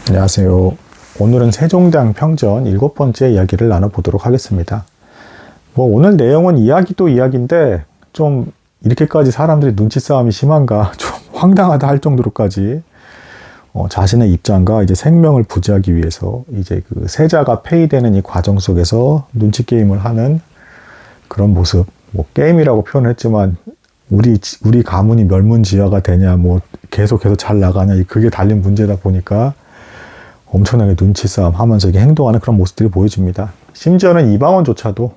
안녕하세요. 오늘은 세종대왕 평전 7번째 이야기를 나눠보도록 하겠습니다. 오늘 내용은 이야기도 이야기인데 좀 이렇게까지 사람들이 눈치 싸움이 심한가 좀 황당하다 할 정도로까지 자신의 입장과 이제 생명을 부지하기 위해서 이제 그 세자가 폐위되는 이 과정 속에서 눈치 게임을 하는 그런 모습. 게임이라고 표현을 했지만 우리 가문이 멸문지화가 되냐, 계속해서 잘 나가냐, 그게 달린 문제다 보니까 엄청나게 눈치 싸움 하면서 이게 행동하는 그런 모습들이 보여집니다. 심지어는 이방원조차도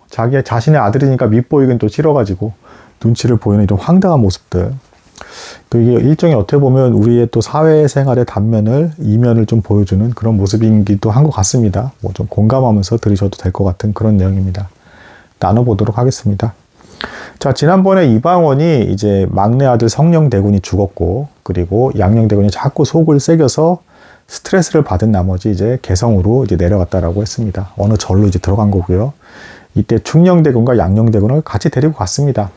자신의 아들이니까 밉보이긴 또 싫어가지고 눈치를 보이는 이런 황당한 모습들. 이게 일종의 어떻게 보면 우리의 또 사회생활의 단면을, 이면을 좀 보여주는 그런 모습이기도 한 것 같습니다. 좀 공감하면서 들으셔도 될 것 같은 그런 내용입니다. 나눠보도록 하겠습니다. 자, 지난번에 이방원이 이제 막내 아들 성령대군이 죽었고, 그리고 양녕대군이 자꾸 속을 새겨서 스트레스를 받은 나머지 이제 개성으로 이제 내려갔다라고 했습니다. 어느 절로 이제 들어간 거고요. 이때 충녕대군과 양녕대군을 같이 데리고 갔습니다.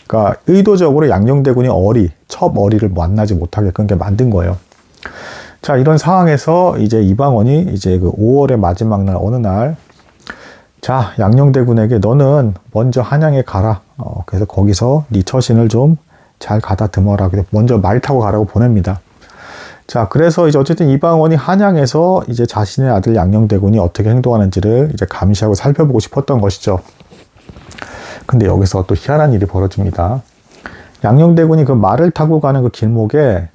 그러니까 의도적으로 양녕대군이 첩어리를 만나지 못하게끔 만든 거예요. 자, 이런 상황에서 이제 이방원이 이제 그 5월의 마지막 날 어느 날, 자, 양녕대군에게 너는 먼저 한양에 가라. 그래서 거기서 네 처신을 좀 잘 가다듬어라. 먼저 말 타고 가라고 보냅니다. 자, 그래서 이제 어쨌든 이방원이 한양에서 이제 자신의 아들 양녕대군이 어떻게 행동하는지를 이제 감시하고 살펴보고 싶었던 것이죠. 근데 여기서 또 희한한 일이 벌어집니다. 양녕대군이 그 말을 타고 가는 그 길목에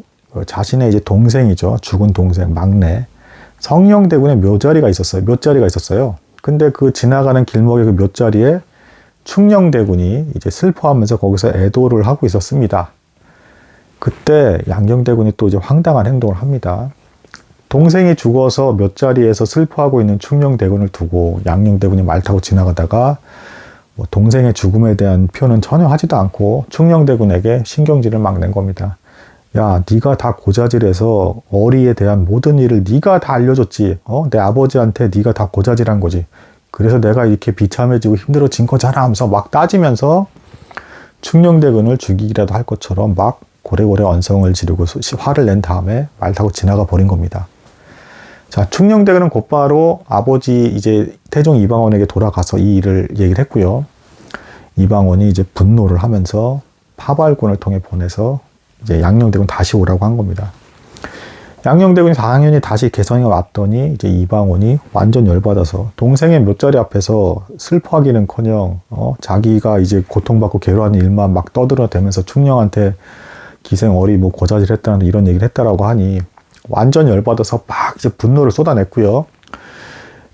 자신의 이제 동생이죠. 죽은 동생, 막내. 성령대군의 묘자리가 있었어요. 근데 그 지나가는 길목의 그 묘자리에 충녕대군이 이제 슬퍼하면서 거기서 애도를 하고 있었습니다. 그때 양녕대군이 또 이제 황당한 행동을 합니다. 동생이 죽어서 묘자리에서 슬퍼하고 있는 충녕대군을 두고 양녕대군이 말 타고 지나가다가 동생의 죽음에 대한 표현은 전혀 하지도 않고 충녕대군에게 신경질을 막 낸 겁니다. 야, 네가 다 고자질해서 어리에 대한 모든 일을 네가 다 알려줬지. 내 아버지한테 네가 다 고자질한 거지. 그래서 내가 이렇게 비참해지고 힘들어진 거잖아 하면서 막 따지면서 충녕대군을 죽이기라도 할 것처럼 막 고래고래 언성을 지르고 화를 낸 다음에 말 타고 지나가 버린 겁니다. 자, 충녕대군은 곧바로 아버지 이제 태종 이방원에게 돌아가서 이 일을 얘기를 했고요. 이방원이 이제 분노를 하면서 파발군을 통해 보내서 이제 양녕대군 다시 오라고 한 겁니다. 양녕대군이 당연히 다시 개성에 왔더니 이제 이방원이 완전 열받아서 동생의 묘자리 앞에서 슬퍼하기는커녕 자기가 이제 고통받고 괴로워하는 일만 막 떠들어대면서 충녕한테 기생어리 고자질했다는 이런 얘기를 했다라고 하니 완전 열받아서 막 이제 분노를 쏟아냈고요.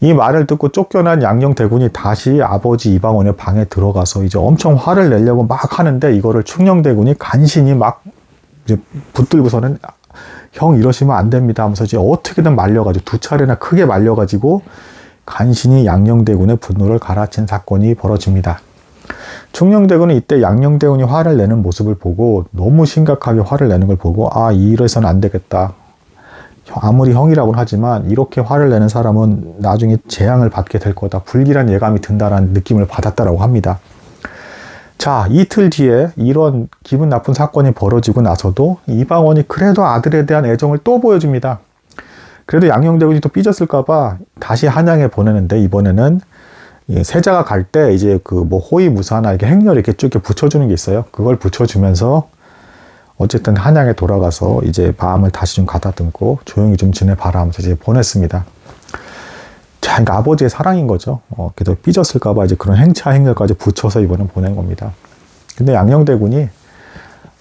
이 말을 듣고 쫓겨난 양녕대군이 다시 아버지 이방원의 방에 들어가서 이제 엄청 화를 내려고 막 하는데 이거를 충녕대군이 간신히 막 이제 붙들고서는 형 이러시면 안 됩니다 하면서 이제 어떻게든 말려가지고 2차례나 크게 말려가지고 간신히 양녕대군의 분노를 갈아친 사건이 벌어집니다. 충녕대군은 이때 양녕대군이 화를 내는 모습을 보고 너무 심각하게 화를 내는 걸 보고 이래서는 안 되겠다. 아무리 형이라고는 하지만 이렇게 화를 내는 사람은 나중에 재앙을 받게 될 거다. 불길한 예감이 든다라는 느낌을 받았다라고 합니다. 자, 이틀 뒤에 이런 기분 나쁜 사건이 벌어지고 나서도 이방원이 그래도 아들에 대한 애정을 또 보여줍니다. 그래도 양녕대군이 또 삐졌을까봐 다시 한양에 보내는데 이번에는 세자가 갈 때 이제 호위무사나 이렇게 행렬 이렇게 쭉 붙여주는 게 있어요. 그걸 붙여주면서 어쨌든 한양에 돌아가서 이제 마음을 다시 좀 가다듬고 조용히 좀 지내봐라 하면서 이제 보냈습니다. 자, 그러니까 아버지의 사랑인 거죠. 그래도 삐졌을까봐 이제 그런 행차행렬까지 붙여서 이번엔 보낸 겁니다. 근데 양녕대군이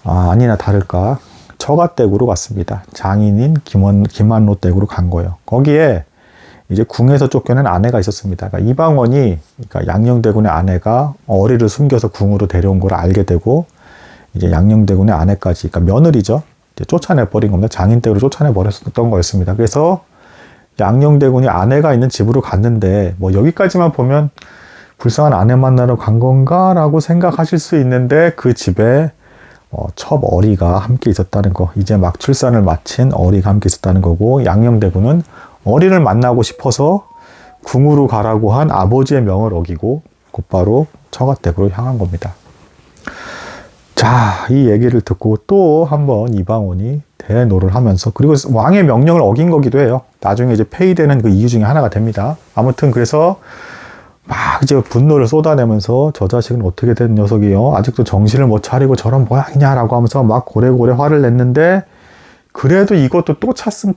아니나 다를까 처가댁으로 갔습니다. 장인인 김한로 댁으로 간 거예요. 거기에 이제 궁에서 쫓겨낸 아내가 있었습니다. 그러니까 이방원이, 그러니까 양녕대군의 아내가 어리를 숨겨서 궁으로 데려온 걸 알게 되고, 이제 양녕대군의 아내까지, 그러니까 며느리죠. 이제 쫓아내버린 겁니다. 장인댁으로 쫓아내버렸던 거였습니다. 그래서 양녕대군이 아내가 있는 집으로 갔는데, 여기까지만 보면 불쌍한 아내 만나러 간 건가라고 생각하실 수 있는데, 그 집에 첩어리가 함께 있었다는 거, 이제 막 출산을 마친 어리가 함께 있었다는 거고, 양녕대군은 어리를 만나고 싶어서 궁으로 가라고 한 아버지의 명을 어기고 곧바로 처가댁으로 향한 겁니다. 자, 이 얘기를 듣고 또 한번 이방원이 대노를 하면서, 그리고 왕의 명령을 어긴 거기도 해요. 나중에 이제 폐위되는 그 이유 중에 하나가 됩니다. 아무튼 그래서 막 이제 분노를 쏟아내면서 저 자식은 어떻게 된 녀석이요? 아직도 정신을 못 차리고 저런 모양이냐라고 하면서 막 고래고래 화를 냈는데, 그래도 이것도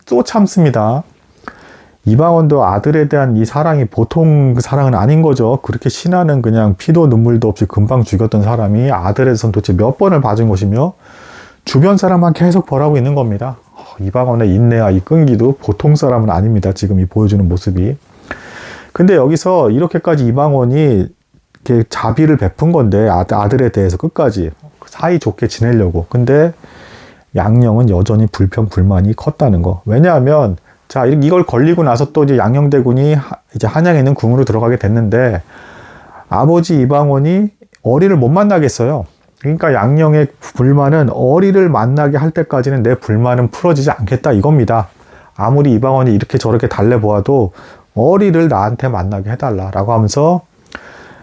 또 참습니다. 이방원도 아들에 대한 이 사랑이 보통 사랑은 아닌 거죠. 그렇게 신하는 그냥 피도 눈물도 없이 금방 죽였던 사람이 아들에 선 도대체 몇 번을 봐준 것이며 주변 사람만 계속 벌하고 있는 겁니다. 이방원의 인내와 이 끈기도 보통 사람은 아닙니다. 지금 이 보여주는 모습이. 근데 여기서 이렇게까지 이방원이 이렇게 자비를 베푼 건데, 아들에 대해서 끝까지 사이좋게 지내려고. 근데 양령은 여전히 불평불만이 컸다는 거. 왜냐하면 자, 이걸 걸리고 나서 또 이제 양녕대군이 이제 한양에 있는 궁으로 들어가게 됐는데, 아버지 이방원이 어리를 못 만나겠어요. 그러니까 양녕의 불만은 어리를 만나게 할 때까지는 내 불만은 풀어지지 않겠다 이겁니다. 아무리 이방원이 이렇게 저렇게 달래보아도 어리를 나한테 만나게 해달라라고 하면서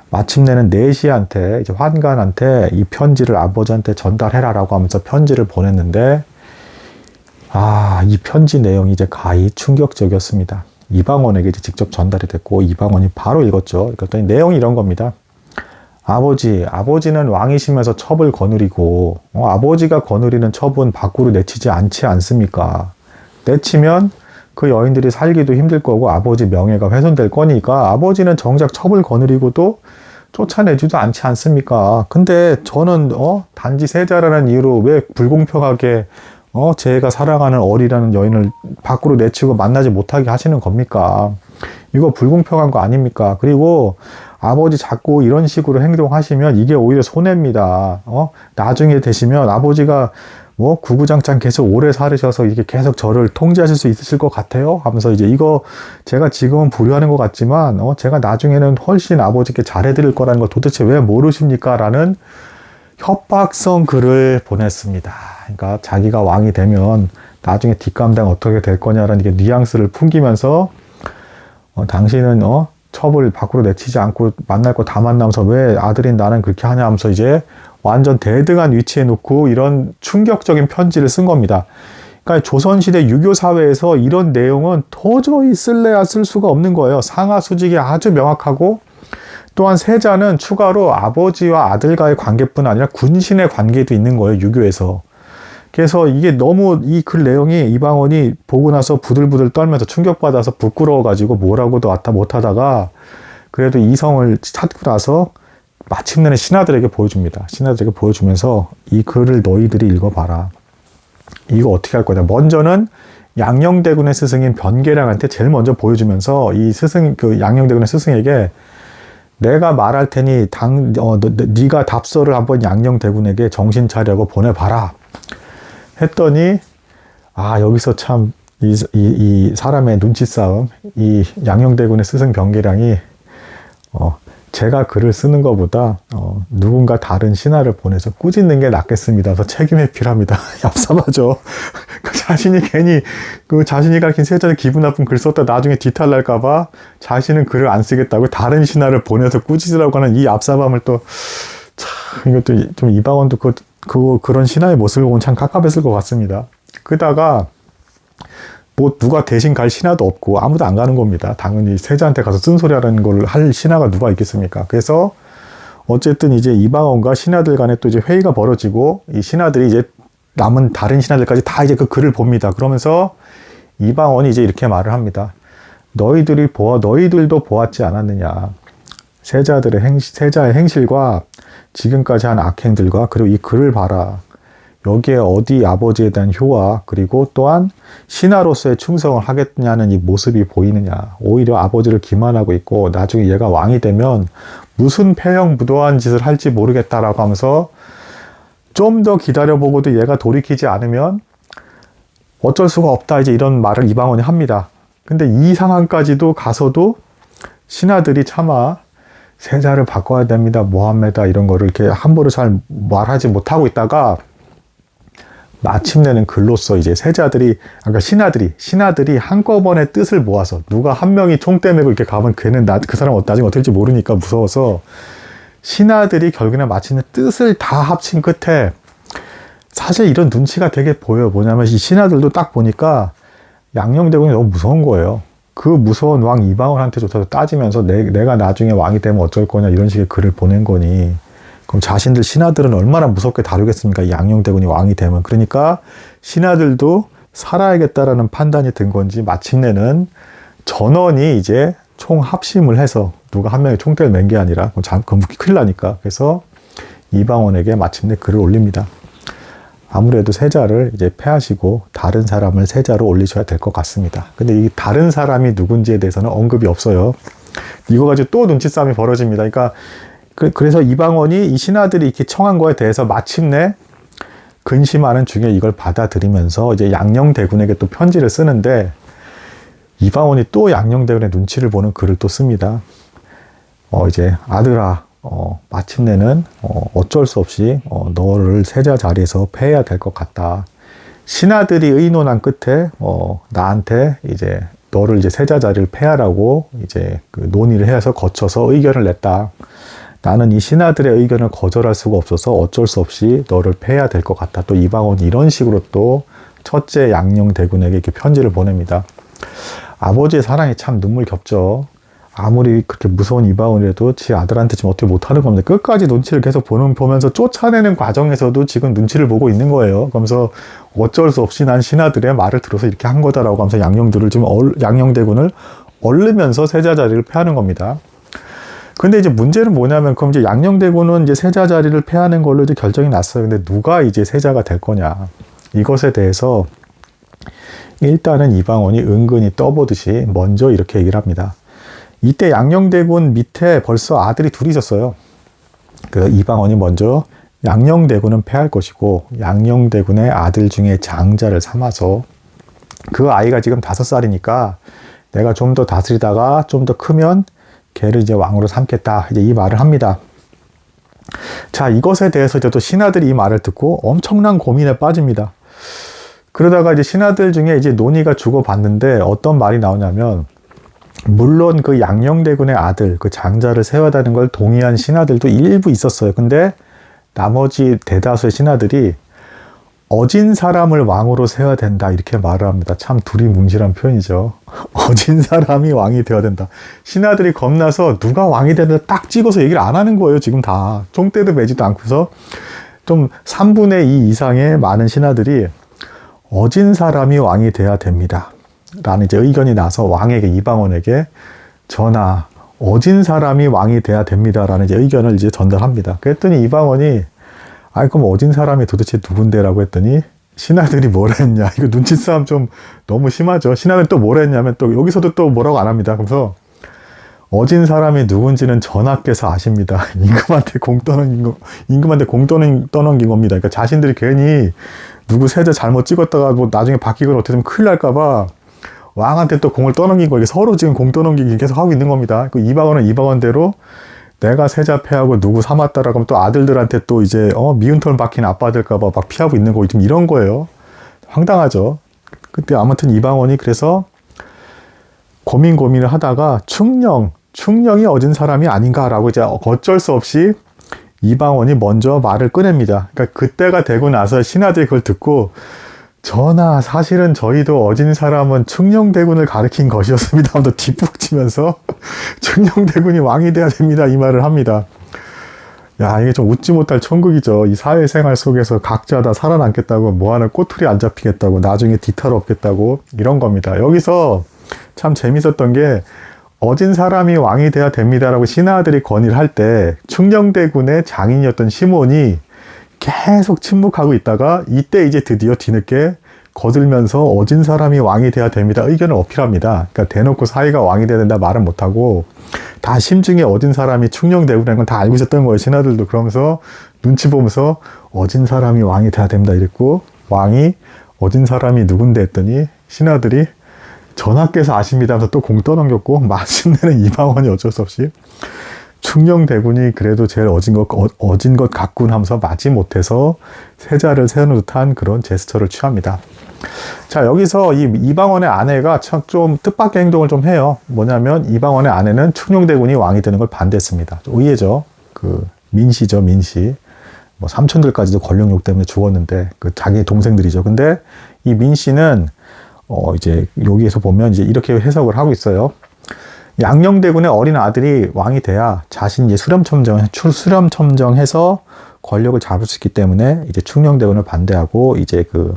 마침내는 내시한테, 이제 환관한테 이 편지를 아버지한테 전달해라라고 하면서 편지를 보냈는데, 이 편지 내용이 이제 가히 충격적이었습니다. 이방원에게 이제 직접 전달이 됐고, 이방원이 바로 읽었죠. 그랬더니 내용이 이런 겁니다. 아버지는 왕이시면서 첩을 거느리고, 아버지가 거느리는 첩은 밖으로 내치지 않지 않습니까? 내치면 그 여인들이 살기도 힘들 거고 아버지 명예가 훼손될 거니까 아버지는 정작 첩을 거느리고도 쫓아내지도 않지 않습니까? 근데 저는 단지 세자라는 이유로 왜 불공평하게 제가 사랑하는 어리라는 여인을 밖으로 내치고 만나지 못하게 하시는 겁니까? 이거 불공평한 거 아닙니까? 그리고 아버지 자꾸 이런 식으로 행동하시면 이게 오히려 손해입니다. 나중에 되시면 아버지가 구구장창 계속 오래 살으셔서 이렇게 계속 저를 통제하실 수 있으실 것 같아요? 하면서 이제 이거 제가 지금은 불효하는 것 같지만, 제가 나중에는 훨씬 아버지께 잘해드릴 거라는 걸 도대체 왜 모르십니까? 라는 협박성 글을 보냈습니다. 그러니까 자기가 왕이 되면 나중에 뒷감당 어떻게 될 거냐라는 게 뉘앙스를 풍기면서, 당신은 첩을 밖으로 내치지 않고 만날 거 다 만나면서 왜 아들인 나는 그렇게 하냐 하면서 이제 완전 대등한 위치에 놓고 이런 충격적인 편지를 쓴 겁니다. 그러니까 조선시대 유교 사회에서 이런 내용은 도저히 쓸래야 쓸 수가 없는 거예요. 상하 수직이 아주 명확하고, 또한 세자는 추가로 아버지와 아들과의 관계뿐 아니라 군신의 관계도 있는 거예요, 유교에서. 그래서 이게 너무 이 글 내용이 이방원이 보고 나서 부들부들 떨면서 충격받아서 부끄러워가지고 뭐라고도 못하다가 그래도 이성을 찾고 나서 마침내는 신하들에게 보여줍니다. 신하들에게 보여주면서 이 글을 너희들이 읽어봐라. 이거 어떻게 할 거냐. 먼저는 양녕대군의 스승인 변계량한테 제일 먼저 보여주면서 이 양녕대군의 스승에게 내가 말할 테니 네가 답서를 한번 양녕대군에게 정신 차리라고 보내봐라. 했더니 여기서 참 이 사람의 눈치 싸움, 이 양녕대군의 스승 변계량이 제가 글을 쓰는 것보다 누군가 다른 신하를 보내서 꾸짖는 게 낫겠습니다. 그래서 책임에 필합니다. 얍삽하죠. 자신이 괜히 자신이 가르친 세자를 기분 나쁜 글 썼다 나중에 뒤탈 날까봐 자신은 글을 안 쓰겠다고 다른 신하를 보내서 꾸짖으라고 하는 이 얍삽함을 또 참 이것도 좀 이방원도 그런 신하의 모습을 보면 참 깝깝했을 것 같습니다. 그러다가 누가 대신 갈 신하도 없고 아무도 안 가는 겁니다. 당연히 세자한테 가서 쓴소리하라는 걸 할 신하가 누가 있겠습니까? 그래서 어쨌든 이제 이방원과 신하들 간에 또 이제 회의가 벌어지고 이 신하들이 이제 남은 다른 신하들까지 다 이제 그 글을 봅니다. 그러면서 이방원이 이제 이렇게 말을 합니다. 너희들도 보았지 않았느냐. 세자의 행실과 지금까지 한 악행들과 그리고 이 글을 봐라. 여기에 어디 아버지에 대한 효와 그리고 또한 신하로서의 충성을 하겠냐는 이 모습이 보이느냐. 오히려 아버지를 기만하고 있고 나중에 얘가 왕이 되면 무슨 폐형무도한 짓을 할지 모르겠다라고 하면서 좀 더 기다려보고도 얘가 돌이키지 않으면 어쩔 수가 없다. 이제 이런 말을 이방원이 합니다. 근데 이 상황까지도 가서도 신하들이 차마 세자를 바꿔야 됩니다. 뭐합니다. 이런 거를 이렇게 함부로 잘 말하지 못하고 있다가 마침내는 글로써 이제 신하들이 한꺼번에 뜻을 모아서 누가 한 명이 총대 메고 이렇게 가면 걔는 그 사람 나중에 어떻게 될지 모르니까 무서워서 신하들이 결국에는 마침내 뜻을 다 합친 끝에 사실 이런 눈치가 되게 보여요. 뭐냐면 이 신하들도 딱 보니까 양녕대군이 너무 무서운 거예요. 그 무서운 왕 이방원한테조차도 따지면서 내가 나중에 왕이 되면 어쩔 거냐 이런 식의 글을 보낸 거니, 그럼 자신들 신하들은 얼마나 무섭게 다루겠습니까? 이 양녕대군이 왕이 되면. 그러니까 신하들도 살아야겠다라는 판단이 든 건지 마침내는 전원이 이제 총합심을 해서, 누가 한 명이 총대를 맨 게 아니라 그럼 큰일 나니까, 그래서 이방원에게 마침내 글을 올립니다. 아무래도 세자를 이제 패하시고 다른 사람을 세자로 올리셔야 될 것 같습니다. 근데 이 다른 사람이 누군지에 대해서는 언급이 없어요. 이거 가지고 또 눈치 싸움이 벌어집니다. 그러니까 그래서 이방원이 이 신하들이 이렇게 청한 거에 대해서 마침내 근심하는 중에 이걸 받아들이면서 이제 양녕대군에게 또 편지를 쓰는데, 이방원이 또 양녕대군의 눈치를 보는 글을 또 씁니다. 이제 아들아, 마침내는 어쩔 수 없이 너를 세자 자리에서 패해야 될 것 같다. 신하들이 의논한 끝에 나한테 이제 너를 이제 세자 자리를 패하라고 이제 그 논의를 해서 거쳐서 의견을 냈다. 나는 이 신하들의 의견을 거절할 수가 없어서 어쩔 수 없이 너를 패해야 될 것 같다. 또 이방원이 이런 식으로 또 첫째 양녕대군에게 이렇게 편지를 보냅니다. 아버지의 사랑이 참 눈물 겹죠. 아무리 그렇게 무서운 이방원이라도 지 아들한테 지금 어떻게 못하는 겁니다. 끝까지 눈치를 계속 보면서 쫓아내는 과정에서도 지금 눈치를 보고 있는 거예요. 그러면서 어쩔 수 없이 난 신하들의 말을 들어서 이렇게 한 거다라고 하면서 양녕대군을 얼르면서 세자 자리를 패하는 겁니다. 근데 이제 문제는 뭐냐면, 그럼 이제 양녕대군은 이제 세자 자리를 패하는 걸로 이제 결정이 났어요. 근데 누가 이제 세자가 될 거냐. 이것에 대해서 일단은 이방원이 은근히 떠보듯이 먼저 이렇게 얘기를 합니다. 이때 양녕대군 밑에 벌써 아들이 둘이 있었어요. 그 이방원이 먼저 양녕대군은 패할 것이고, 양녕대군의 아들 중에 장자를 삼아서, 그 아이가 지금 5살이니까 내가 좀 더 다스리다가 좀 더 크면 걔를 이제 왕으로 삼겠다. 이제 이 말을 합니다. 자, 이것에 대해서 이제 또 신하들이 이 말을 듣고 엄청난 고민에 빠집니다. 그러다가 이제 신하들 중에 이제 논의가 주고받는데 어떤 말이 나오냐면, 물론 그 양녕대군의 아들, 그 장자를 세워야 되는 걸 동의한 신하들도 일부 있었어요. 근데 나머지 대다수의 신하들이 어진 사람을 왕으로 세워야 된다 이렇게 말을 합니다. 참 두리뭉실한 표현이죠. 어진 사람이 왕이 되어야 된다. 신하들이 겁나서 누가 왕이 된다 딱 찍어서 얘기를 안 하는 거예요. 지금 다 총대도 매지도 않고서 좀 3분의 2 이상의 많은 신하들이 어진 사람이 왕이 돼야 됩니다 라는 이제 의견이 나서 왕에게, 이방원에게 전하, 어진 사람이 왕이 돼야 됩니다 라는 이제 의견을 이제 전달합니다. 그랬더니 이방원이 그럼 어진 사람이 도대체 누군데? 라고 했더니 신하들이 뭐라 했냐. 이거 눈치 싸움 좀 너무 심하죠. 신하들이 또 뭐라 했냐면, 또 여기서도 또 뭐라고 안 합니다. 그래서 어진 사람이 누군지는 전하께서 아십니다. 임금한테 공 떠넘긴 겁니다. 그러니까 자신들이 괜히 누구 세자 잘못 찍었다가 뭐 나중에 바뀌거나 어떻게 되면 큰일 날까봐 왕한테 또 공을 떠넘긴 거예요. 서로 지금 공 떠넘기기 계속 하고 있는 겁니다. 그 이방원은 이방원대로 내가 세자 패하고 누구 삼았다라고 하면 또 아들들한테 또 이제 미운 털 박힌 아빠 될까봐 막 피하고 있는 거, 지금 이런 거예요. 황당하죠. 그때 아무튼 이방원이 그래서 고민을 하다가 충령이 어진 사람이 아닌가라고 이제 어쩔 수 없이 이방원이 먼저 말을 꺼냅니다. 그러니까 그때가 되고 나서 신하들이 그걸 듣고, 전하, 사실은 저희도 어진 사람은 충녕대군을 가리킨 것이었습니다 하면서 뒷북치면서 충녕대군이 왕이 돼야 됩니다 이 말을 합니다. 야, 이게 좀 웃지 못할 천국이죠. 이 사회생활 속에서 각자 다 살아남겠다고, 뭐하는 꼬투리 안 잡히겠다고, 나중에 뒤탈 없겠다고, 이런 겁니다. 여기서 참 재밌었던 게, 어진 사람이 왕이 돼야 됩니다라고 신하들이 건의를 할 때 충녕대군의 장인이었던 시몬이 계속 침묵하고 있다가, 이때 이제 드디어 뒤늦게 거들면서 어진 사람이 왕이 돼야 됩니다 의견을 어필합니다. 그러니까 대놓고 사위가 왕이 돼야 된다 말은 못하고, 다 심중에 어진 사람이 충녕대군이라는 건 다 알고 있었던 거예요. 신하들도. 그러면서 눈치 보면서 어진 사람이 왕이 돼야 됩니다 이랬고, 왕이 어진 사람이 누군데 했더니 신하들이 전하께서 아십니다 하면서 또 공 떠넘겼고, 마침내는 이방원이 어쩔 수 없이 충녕대군이 그래도 제일 어진 것 같군 하면서 마지못해서 세자를 세우는 듯한 그런 제스처를 취합니다. 자, 여기서 이 이방원의 아내가 참 좀 뜻밖의 행동을 좀 해요. 뭐냐면, 이방원의 아내는 충녕대군이 왕이 되는 걸 반대했습니다. 의외죠. 그 민시죠, 민시. 뭐 삼촌들까지도 권력욕 때문에 죽었는데 그 자기 동생들이죠. 근데 이 민 씨는 이제 여기에서 보면 이제 이렇게 해석을 하고 있어요. 양녕대군의 어린 아들이 왕이 돼야 자신이 수렴청정해서 권력을 잡을 수 있기 때문에 이제 충녕대군을 반대하고 이제 그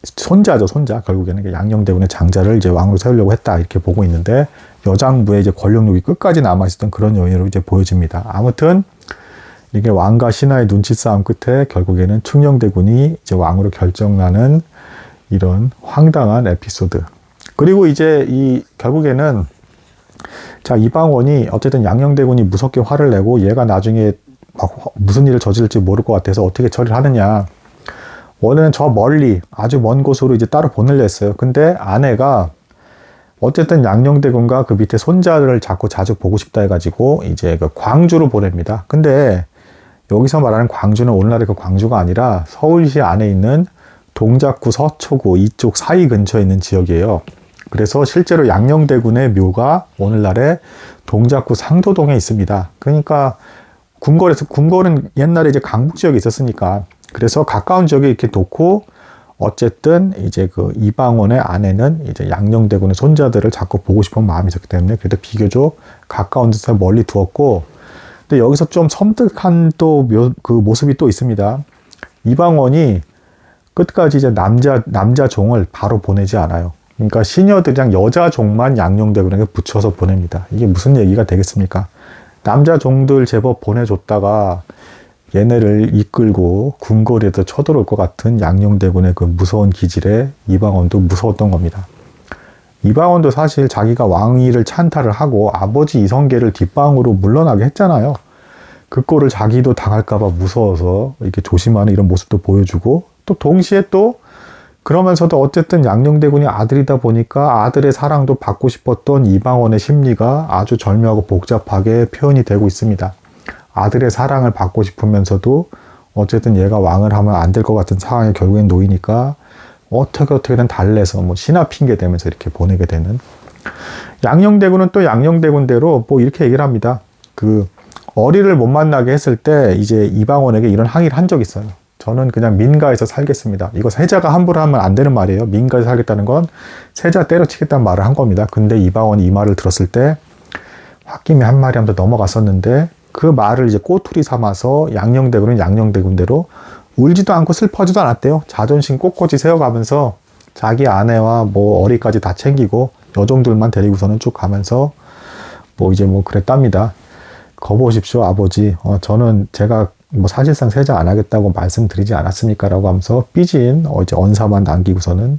손자죠, 손자. 결국에는 양녕대군의 장자를 이제 왕으로 세우려고 했다 이렇게 보고 있는데 여장부의 이제 권력욕이 끝까지 남아 있었던 그런 요인으로 이제 보여집니다. 아무튼 이게 왕과 신하의 눈치 싸움 끝에 결국에는 충녕대군이 이제 왕으로 결정나는 이런 황당한 에피소드. 그리고 이제 결국에는 자, 이방원이 어쨌든 양녕대군이 무섭게 화를 내고 얘가 나중에 막 무슨 일을 저지를지 모를 것 같아서 어떻게 처리를 하느냐. 원래는 저 멀리 아주 먼 곳으로 이제 따로 보내려 했어요. 근데 아내가 어쨌든 양녕대군과 그 밑에 손자를 자꾸 자주 보고 싶다 해가지고 이제 그 광주로 보냅니다. 근데 여기서 말하는 광주는 오늘날의 그 광주가 아니라 서울시 안에 있는 동작구, 서초구 이쪽 사이 근처에 있는 지역이에요. 그래서 실제로 양녕대군의 묘가 오늘날의 동작구 상도동에 있습니다. 그러니까 궁궐은 옛날에 이제 강북 지역에 있었으니까 그래서 가까운 지역에 이렇게 놓고 어쨌든 이제 그 이방원의 아내는 이제 양녕대군의 손자들을 자꾸 보고 싶은 마음이 있었기 때문에 그래도 비교적 가까운 데서 멀리 두었고, 근데 여기서 좀 섬뜩한 또 그 모습이 또 있습니다. 이방원이 끝까지 이제 남자 종을 바로 보내지 않아요. 그러니까 시녀들이랑 여자 종만 양녕대군에게 붙여서 보냅니다. 이게 무슨 얘기가 되겠습니까? 남자 종들 제법 보내줬다가 얘네를 이끌고 궁궐에도 쳐들어올 것 같은 양녕대군의 그 무서운 기질에 이방원도 무서웠던 겁니다. 이방원도 사실 자기가 왕위를 찬탈을 하고 아버지 이성계를 뒷방으로 물러나게 했잖아요. 그 꼴을 자기도 당할까봐 무서워서 이렇게 조심하는 이런 모습도 보여주고, 또 동시에 또 그러면서도 어쨌든 양녕대군이 아들이다 보니까 아들의 사랑도 받고 싶었던 이방원의 심리가 아주 절묘하고 복잡하게 표현이 되고 있습니다. 아들의 사랑을 받고 싶으면서도 어쨌든 얘가 왕을 하면 안 될 것 같은 상황에 결국엔 놓이니까 어떻게든 달래서 뭐 신하 핑계 대면서 이렇게 보내게 되는. 양녕대군은 또 양녕대군대로 뭐 이렇게 얘기를 합니다. 그 어리를 못 만나게 했을 때 이제 이방원에게 이런 항의를 한 적이 있어요. 저는 그냥 민가에서 살겠습니다. 이거 세자가 함부로 하면 안 되는 말이에요. 민가에서 살겠다는 건 세자 때려치겠다는 말을 한 겁니다. 근데 이방원이 이 말을 들었을 때 홧김에 한 말이 하면서 넘어갔었는데 그 말을 이제 꼬투리 삼아서 양녕대군은 양녕대군대로 울지도 않고 슬퍼하지도 않았대요. 자존심 꼿꼿이 세워가면서 자기 아내와 뭐 어리까지 다 챙기고 여종들만 데리고서는 쭉 가면서 뭐 이제 뭐 그랬답니다. 거보십시오 아버지. 저는 제가 뭐 사실상 세자 안 하겠다고 말씀드리지 않았습니까? 라고 하면서 삐진 이제 언사만 남기고서는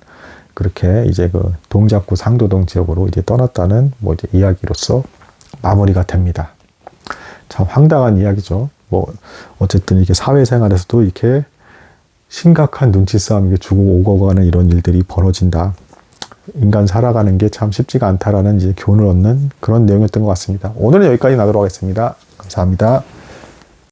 그렇게 이제 그 동작구 상도동 지역으로 이제 떠났다는 뭐 이제 이야기로서 마무리가 됩니다. 참 황당한 이야기죠. 뭐 어쨌든 이게 사회생활에서도 이렇게 심각한 눈치 싸움, 이게 죽고 오고 가는 이런 일들이 벌어진다. 인간 살아가는 게 참 쉽지가 않다라는 이제 교훈을 얻는 그런 내용이었던 것 같습니다. 오늘은 여기까지 나도록 하겠습니다. 감사합니다.